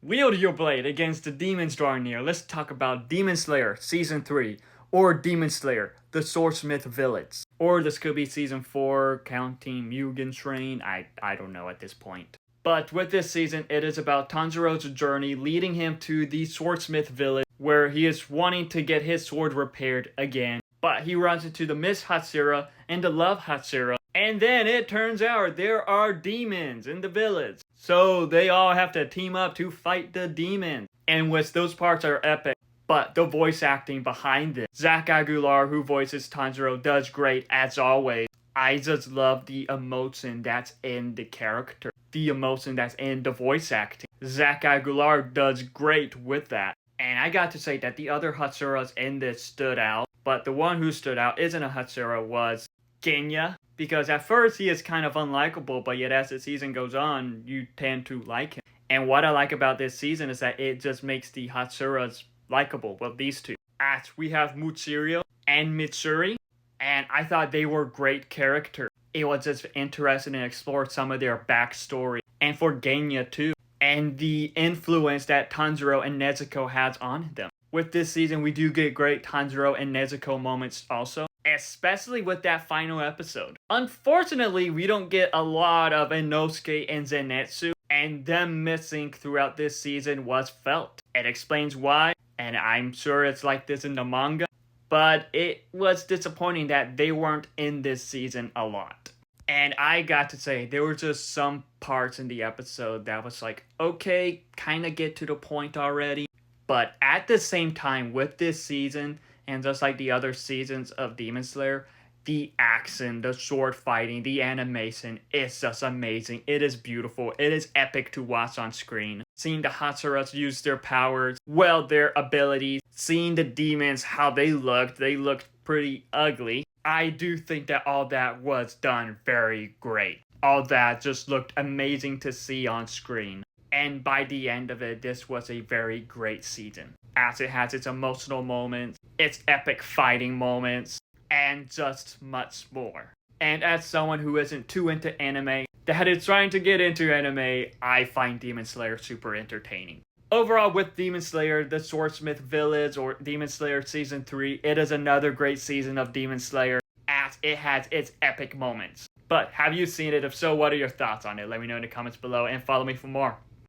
Wield your blade against the demons drawing near. Let's talk about Demon Slayer Season 3, or Demon Slayer, the Swordsmith Village. Or this could be Season 4, counting Mugen's Train, I don't know at this point. But with this season, it is about Tanjiro's journey leading him to the Swordsmith Village, where he is wanting to get his sword repaired again. But he runs into the Miss Hatsura and the Love Hatsura, and then it turns out there are demons in the village. So they all have to team up to fight the demons. And which those parts are epic. But the voice acting behind it. Zach Aguilar, who voices Tanjiro, does great as always. I just love the emotion that's in the character. The emotion that's in the voice acting. Zach Aguilar does great with that. And I got to say that the other Hatsuras in this stood out. But the one who stood out isn't a Hatsura, was Genya. Because at first he is kind of unlikable, but yet as the season goes on, you tend to like him. And what I like about this season is that it just makes the Hatsuras likable. Well, these two. As we have Mutsuru and Mitsuri, and I thought they were great characters. It was just interesting to explore some of their backstory. And for Genya too. And the influence that Tanjiro and Nezuko has on them. With this season, we do get great Tanjiro and Nezuko moments also. Especially with that final episode. Unfortunately, we don't get a lot of Inosuke and Zenitsu, and them missing throughout this season was felt. It explains why, and I'm sure it's like this in the manga, but it was disappointing that they weren't in this season a lot. And I got to say, there were just some parts in the episode that was like, okay, kind of get to the point already. But at the same time, with this season, and just like the other seasons of Demon Slayer, the action, the sword fighting, the animation is just amazing. It is beautiful. It is epic to watch on screen. Seeing the Hatsuras use their powers, well, their abilities, seeing the demons, how they looked pretty ugly. I do think that all that was done very great. All that just looked amazing to see on screen. And by the end of it, this was a very great season. As it has its emotional moments, its epic fighting moments, and just much more. And as someone who isn't too into anime, that is trying to get into anime, I find Demon Slayer super entertaining. Overall, with Demon Slayer, the Swordsmith Village, or Demon Slayer Season 3, it is another great season of Demon Slayer, as it has its epic moments. But have you seen it? If so, what are your thoughts on it? Let me know in the comments below, and follow me for more.